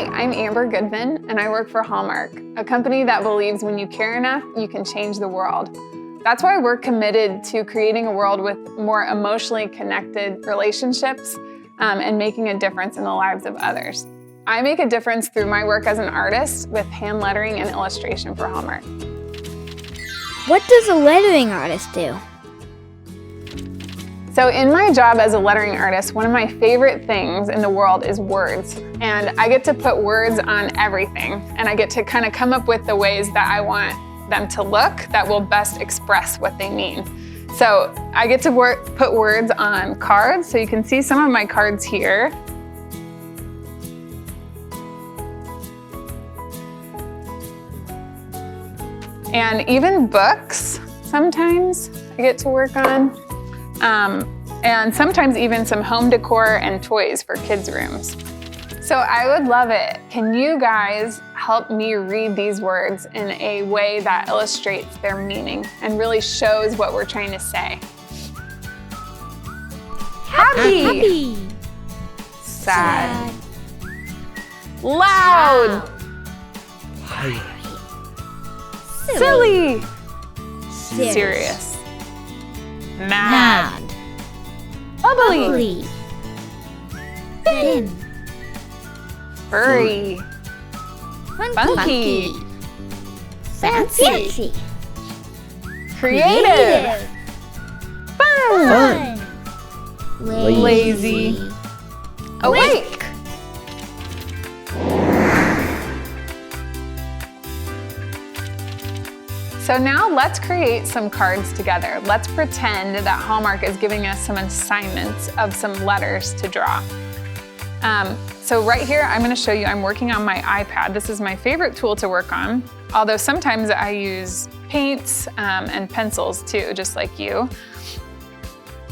Hi, I'm Amber Goodman, and I work for Hallmark, a company that believes when you care enough, you can change the world. That's why we're committed to creating a world with more emotionally connected relationships and making a difference in the lives of others. I make a difference through my work as an artist with hand lettering and illustration for Hallmark. What does a lettering artist do? So in my job as a lettering artist, one of my favorite things in the world is words. And I get to put words on everything. And I get to kind of come up with the ways that I want them to look that will best express what they mean. So I get to put words on cards. So you can see some of my cards here. And even books, sometimes I get to work on. And sometimes even some home decor and toys for kids' rooms. So I would love it. Can you guys help me read these words in a way that illustrates their meaning and really shows what we're trying to say? Happy. Sad. Loud. Silly. Serious. Mad. Bubbly. Thin. Furry. Funky. Fancy. Creative. Fun. Lazy. Awake. So now let's create some cards together. Let's pretend that Hallmark is giving us some assignments of some letters to draw. So right here, I'm gonna show you, I'm working on my iPad. This is my favorite tool to work on, although sometimes I use paints and pencils too, just like you.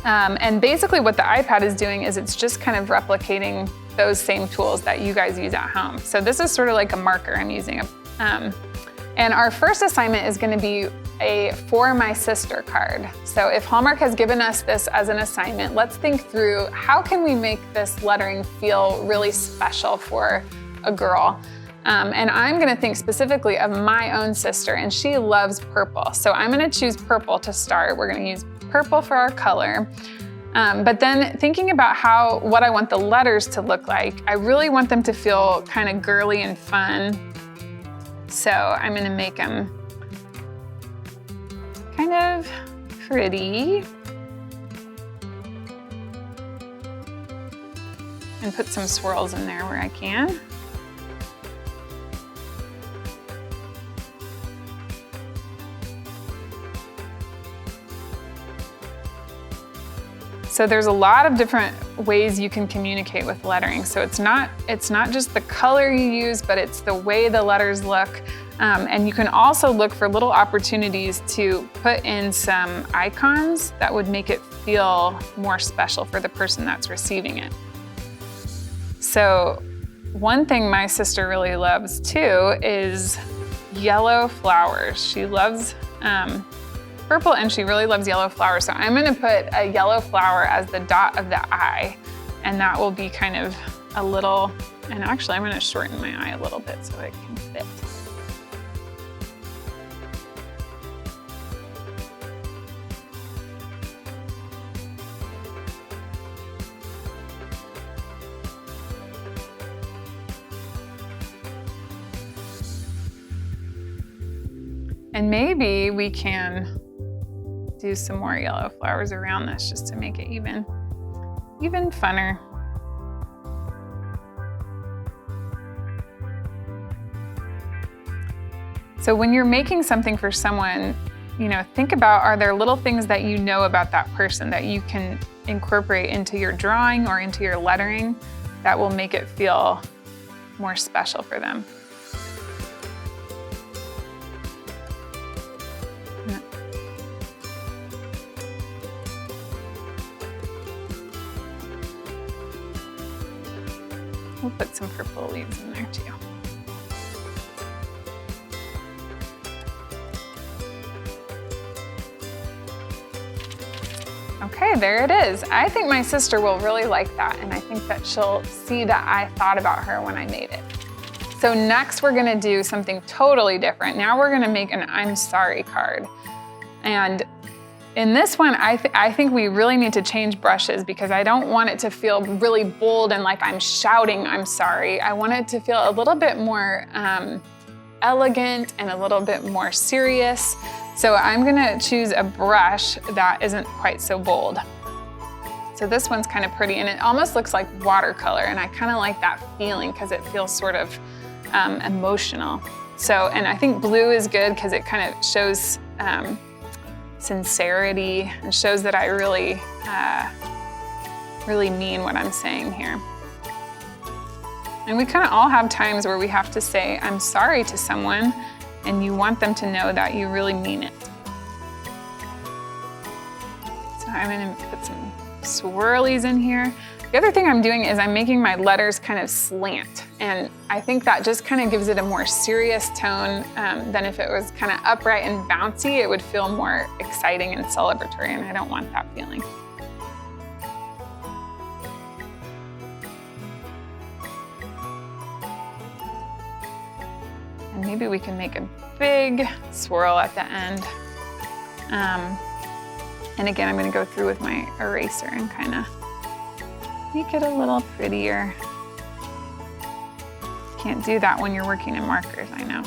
And basically what the iPad is doing is it's just kind of replicating those same tools that you guys use at home. So this is sort of like a marker I'm using. And our first assignment is gonna be a For My Sister card. So if Hallmark has given us this as an assignment, let's think through how can we make this lettering feel really special for a girl. And I'm gonna think specifically of my own sister, and she loves purple. So I'm gonna choose purple to start. We're gonna use purple for our color. But then thinking about what I want the letters to look like, I really want them to feel kind of girly and fun. So I'm gonna make them kind of pretty and put some swirls in there where I can. So there's a lot of different ways you can communicate with lettering. So it's not just the color you use, but it's the way the letters look. And you can also look for little opportunities to put in some icons that would make it feel more special for the person that's receiving it. So one thing my sister really loves too is yellow flowers. She loves purple and she really loves yellow flowers. So I'm gonna put a yellow flower as the dot of the eye, and that will be kind of a little, and actually I'm gonna shorten my eye a little bit so it can fit. And maybe we can do some more yellow flowers around this just to make it even funner. So when you're making something for someone, think about, are there little things that you know about that person that you can incorporate into your drawing or into your lettering that will make it feel more special for them? We'll put some purple leaves in there too. Okay, there it is. I think my sister will really like that, and I think that she'll see that I thought about her when I made it. So next we're gonna do something totally different. Now we're gonna make an I'm sorry card. And in this one, I think we really need to change brushes because I don't want it to feel really bold and like I'm shouting I'm sorry. I want it to feel a little bit more elegant and a little bit more serious. So I'm gonna choose a brush that isn't quite so bold. So this one's kind of pretty and it almost looks like watercolor, and I kind of like that feeling because it feels sort of emotional. So, and I think blue is good because it kind of shows sincerity and shows that I really, really mean what I'm saying here. And we kind of all have times where we have to say, I'm sorry to someone, and you want them to know that you really mean it. So I'm gonna put some swirlies in here. The other thing I'm doing is I'm making my letters kind of slant, and I think that just kind of gives it a more serious tone than if it was kind of upright and bouncy. It would feel more exciting and celebratory, and I don't want that feeling. And maybe we can make a big swirl at the end. And again, I'm gonna go through with my eraser and kind of make it a little prettier. Can't do that when you're working in markers, I know.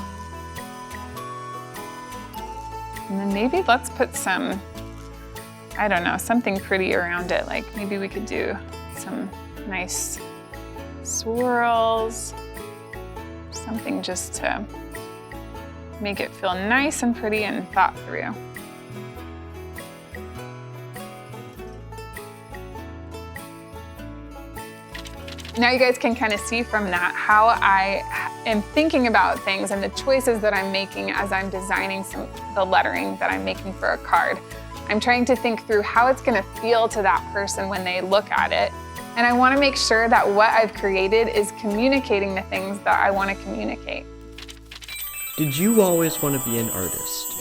And then maybe let's put some, I don't know, something pretty around it. Like maybe we could do some nice swirls, something just to make it feel nice and pretty and thought through. Now you guys can kind of see from that how I am thinking about things and the choices that I'm making as I'm designing the lettering that I'm making for a card. I'm trying to think through how it's gonna feel to that person when they look at it. And I wanna make sure that what I've created is communicating the things that I wanna communicate. Did you always want to be an artist?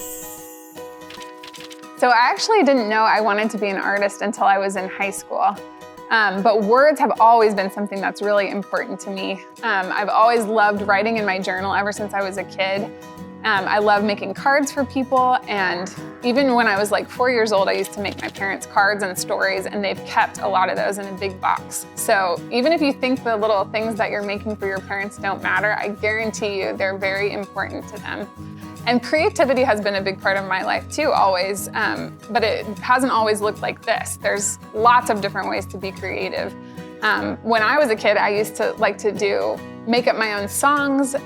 So I actually didn't know I wanted to be an artist until I was in high school. But words have always been something that's really important to me. I've always loved writing in my journal ever since I was a kid. I love making cards for people, and even when I was like 4 years old, I used to make my parents cards and stories, and they've kept a lot of those in a big box. So even if you think the little things that you're making for your parents don't matter, I guarantee you they're very important to them. And creativity has been a big part of my life too, always, but it hasn't always looked like this. There's lots of different ways to be creative. When I was a kid, I used to like to make up my own songs,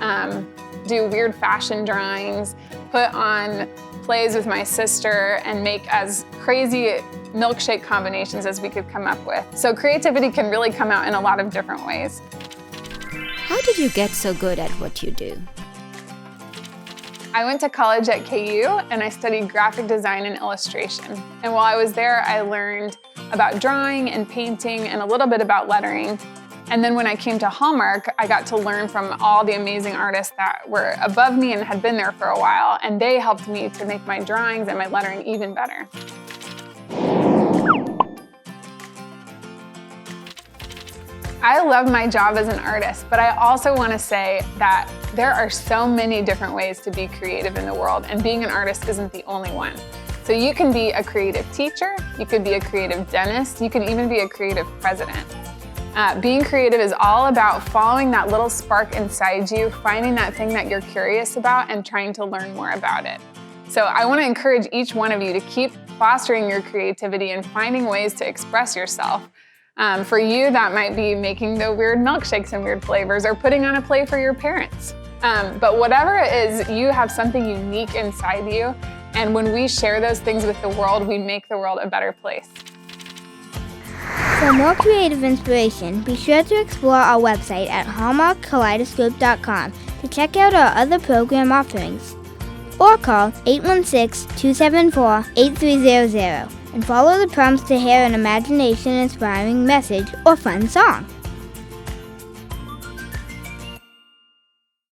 do weird fashion drawings, put on plays with my sister, and make as crazy milkshake combinations as we could come up with. So creativity can really come out in a lot of different ways. How did you get so good at what you do? I went to college at KU and I studied graphic design and illustration. And while I was there, I learned about drawing and painting and a little bit about lettering. And then when I came to Hallmark, I got to learn from all the amazing artists that were above me and had been there for a while, and they helped me to make my drawings and my lettering even better. I love my job as an artist, but I also want to say that there are so many different ways to be creative in the world, and being an artist isn't the only one. So you can be a creative teacher, you could be a creative dentist, you can even be a creative president. Being creative is all about following that little spark inside you, finding that thing that you're curious about and trying to learn more about it. So I want to encourage each one of you to keep fostering your creativity and finding ways to express yourself. For you, that might be making the weird milkshakes and weird flavors or putting on a play for your parents. But whatever it is, you have something unique inside you. And when we share those things with the world, we make the world a better place. For more creative inspiration, be sure to explore our website at hallmarkkaleidoscope.com to check out our other program offerings. Or call 816-274-8300 and follow the prompts to hear an imagination-inspiring message or fun song.